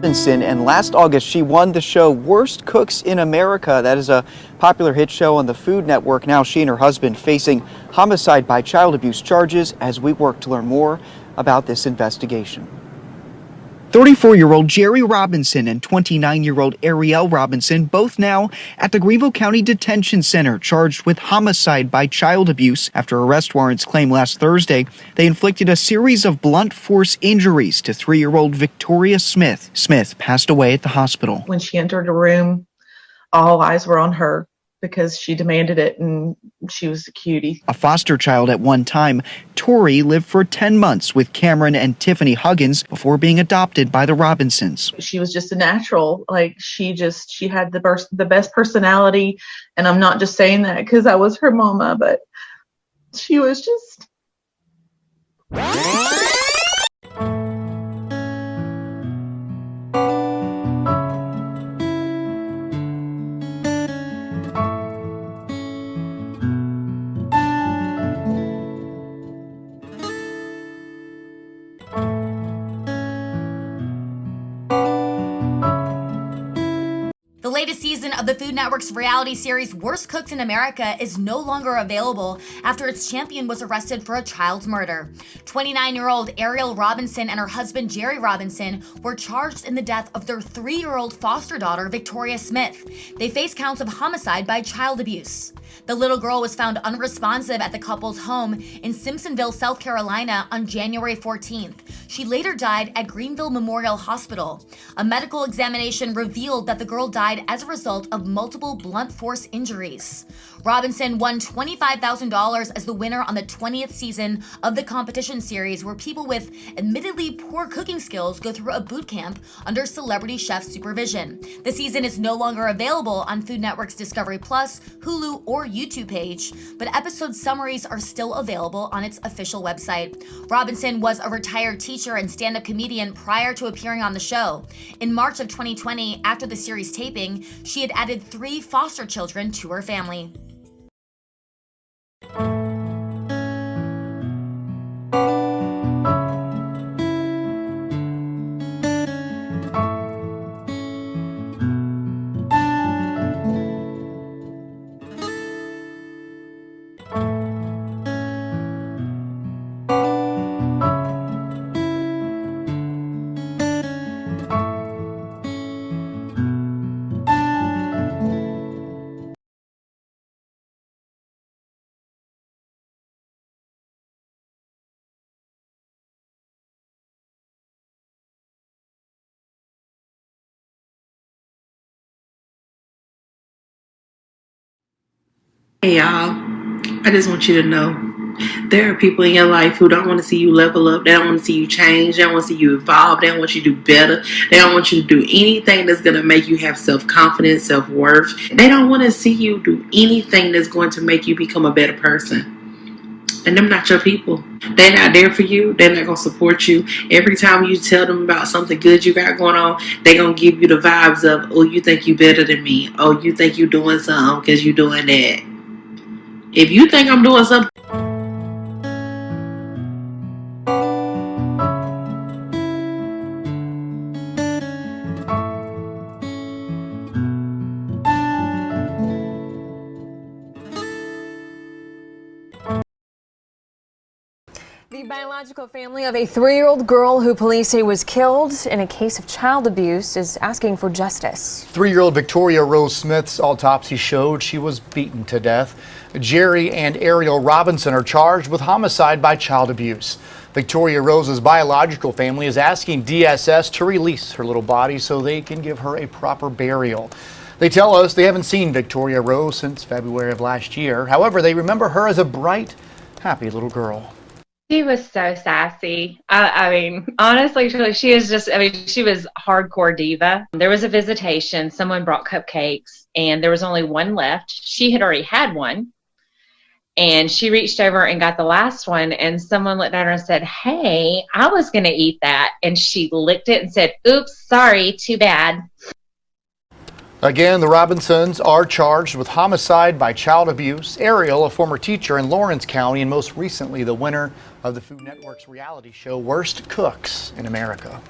Robinson, and last August she won the show Worst Cooks in America. That is a popular hit show on the Food Network. Now she and her husband facing homicide by child abuse charges as we work to learn more about this investigation. 34-year-old Jerry Robinson and 29-year-old Ariel Robinson, both now at the Greenville County Detention Center, charged with homicide by child abuse. After arrest warrants claimed last Thursday, they inflicted a series of blunt force injuries to 3-year-old Victoria Smith. Smith passed away at the hospital. When she entered the room, all eyes were on her because she demanded it and she was a cutie. A foster child at one time, Tori lived for 10 months with Cameron and Tiffany Huggins before being adopted by the Robinsons. She was just a natural. Like she had the best personality. And I'm not just saying that because I was her mama, but she was just... The latest season of the Food Network's reality series Worst Cooks in America is no longer available after its champion was arrested for a child murder. 29-year-old Ariel Robinson and her husband Jerry Robinson were charged in the death of their 3-year-old foster daughter Victoria Smith. They face counts of homicide by child abuse. The little girl was found unresponsive at the couple's home in Simpsonville, South Carolina on January 14th. She later died at Greenville Memorial Hospital. A medical examination revealed that the girl died as a result of multiple blunt force injuries. Robinson won $25,000 as the winner on the 20th season of the competition series, where people with admittedly poor cooking skills go through a boot camp under celebrity chef supervision. The season is no longer available on Food Network's Discovery Plus, Hulu, or YouTube page, but episode summaries are still available on its official website. Robinson was a retired teacher and stand-up comedian prior to appearing on the show. In March of 2020, after the series taping, she had added 3 foster children to her family. Hey y'all, I just want you to know there are people in your life who don't want to see you level up. They don't want to see you change. They don't want to see you evolve. They don't want you to do better. They don't want you to do anything that's going to make you have self-confidence, self-worth. They don't want to see you do anything that's going to make you become a better person. And them not your people. They're not there for you. They're not going to support you. Every time you tell them about something good you got going on, they're going to give you the vibes of, oh, you think you better than me. Oh, you think you doing something because you doing that. If you think I'm doing something, the biological family of a 3-year-old girl who police say was killed in a case of child abuse is asking for justice. 3-year-old Victoria Rose Smith's autopsy showed she was beaten to death. Jerry and Ariel Robinson are charged with homicide by child abuse. Victoria Rose's biological family is asking DSS to release her little body so they can give her a proper burial. They tell us they haven't seen Victoria Rose since February of last year. However, they remember her as a bright, happy little girl. She was so sassy. I mean, honestly, she was she was hardcore diva. There was a visitation. Someone brought cupcakes, and there was only one left. She had already had one, and she reached over and got the last one, and someone looked at her and said, "Hey, I was going to eat that." And she licked it and said, "Oops, sorry, too bad." Again, the Robinsons are charged with homicide by child abuse. Ariel, a former teacher in Lawrence County, and most recently the winner of the Food Network's reality show Worst Cooks in America.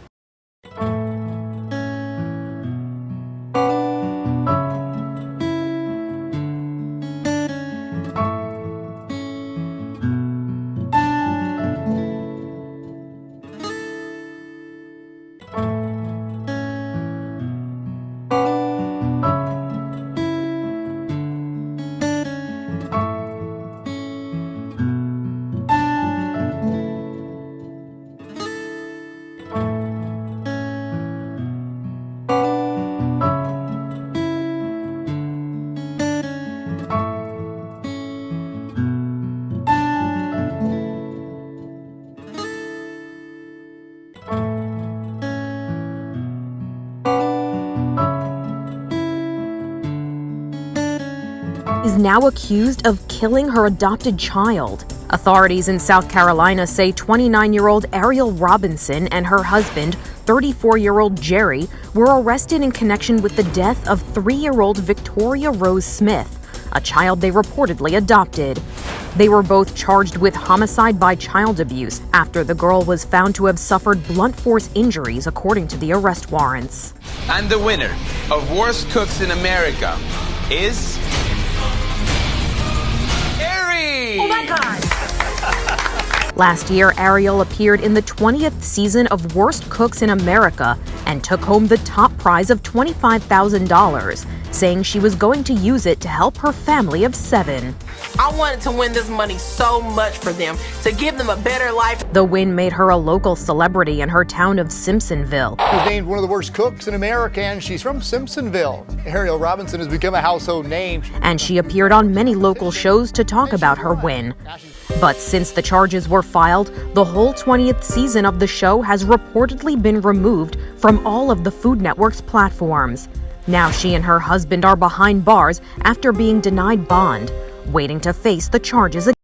is now accused of killing her adopted child. Authorities in South Carolina say 29-year-old Ariel Robinson and her husband, 34-year-old Jerry, were arrested in connection with the death of 3-year-old Victoria Rose Smith, a child they reportedly adopted. They were both charged with homicide by child abuse after the girl was found to have suffered blunt force injuries, according to the arrest warrants. And the winner of Worst Cooks in America is Ariel! Oh my God! Last year, Ariel appeared in the 20th season of Worst Cooks in America and took home the top prize of $25,000, saying she was going to use it to help her family of 7. I wanted to win this money so much for them, to give them a better life. The win made her a local celebrity in her town of Simpsonville. She was named one of the worst cooks in America, and she's from Simpsonville. Ariel Robinson has become a household name. And she appeared on many local shows to talk about her win. But since the charges were filed, the whole 20th season of the show has reportedly been removed from all of the Food Network's platforms. Now she and her husband are behind bars after being denied bond, waiting to face the charges again.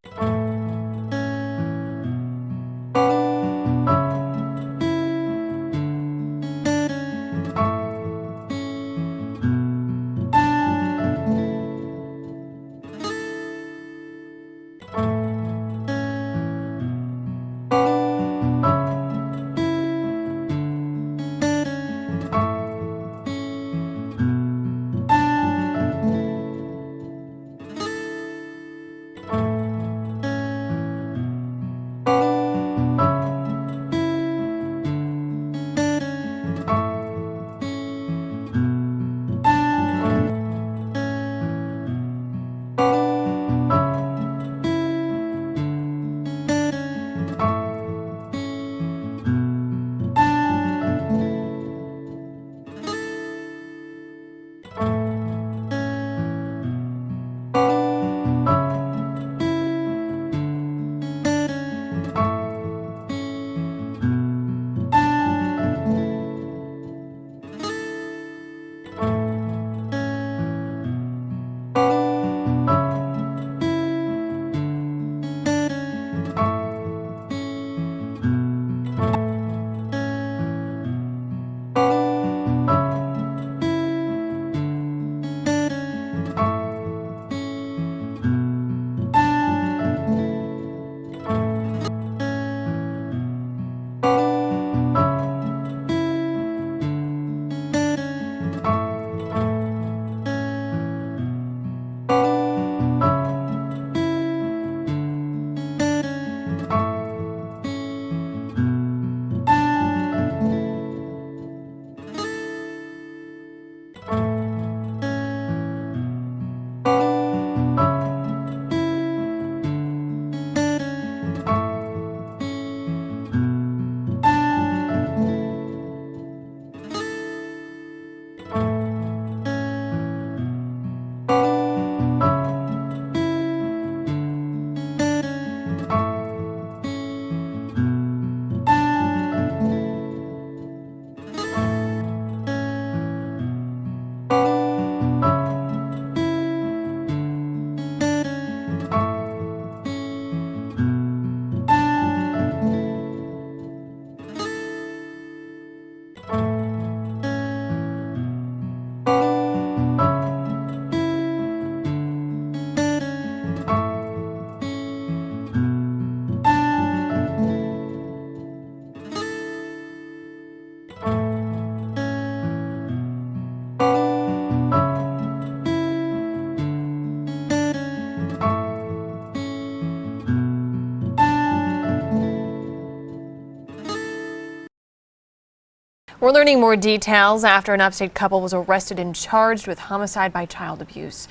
We're learning more details after an upstate couple was arrested and charged with homicide by child abuse.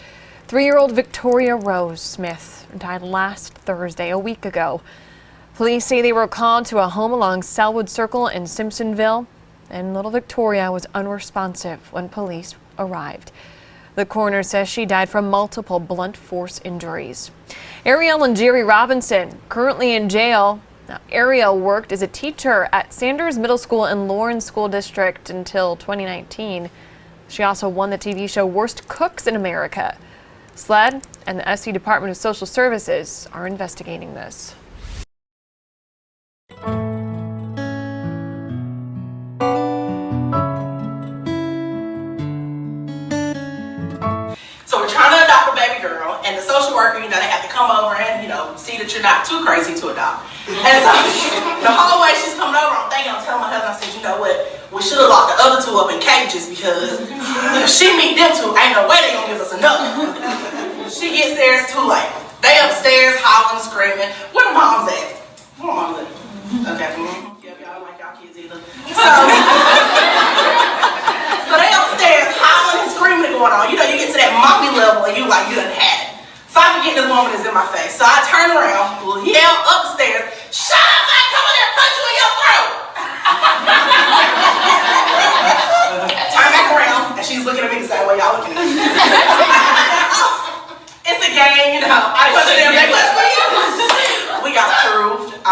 3-year-old Victoria Rose Smith died last Thursday, a week ago. Police say they were called to a home along Selwood Circle in Simpsonville, and little Victoria was unresponsive when police arrived. The coroner says she died from multiple blunt force injuries. Ariel and Jerry Robinson currently in jail. Now, Ariel worked as a teacher at Sanders Middle School in Lawrence School District until 2019. She also won the TV show Worst Cooks in America. SLED and the SC Department of Social Services are investigating this. So we're trying to adopt a baby girl, and the social worker, they have to come over and, see that you're not too crazy to adopt. And so the whole way she's coming over, I'm telling my husband, I said, you know what, we should have locked the other two up in cages, because if she meet them two, ain't no way they gonna give us enough. She gets there, it's too late. They upstairs hollering, screaming. Where the moms at? Where the moms at? Okay. Yeah, y'all don't like y'all kids either. So they upstairs hollering and screaming and going on. You get to that mommy level and you done had it. So I forget this woman is in my face. So I turn around, yell upstairs, shut up, I come in there and punch you in your throat. Turn back around and she's looking at me the same way y'all looking at me. It's a game, I punch them, they punch me. We got approved.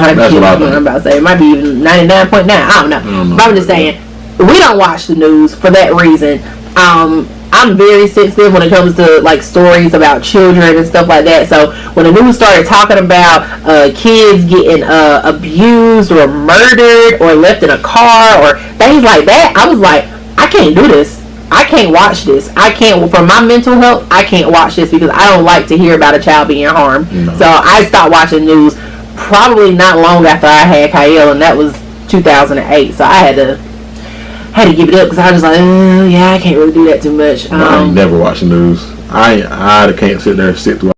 That's what I'm about to say. It might be even 99.9. I don't know. But I'm just saying, we don't watch the news for that reason. I'm very sensitive when it comes to stories about children and stuff like that. So when the news started talking about kids getting abused or murdered or left in a car or things like that, I was like, I can't do this. I can't watch this. I can't, for my mental health, I can't watch this because I don't like to hear about a child being harmed. No. So I stopped watching news probably not long after I had Kyle, and that was 2008. So I had to give it up because I was like, I can't really do that too much. I ain't never watch the news. I can't sit there and sit through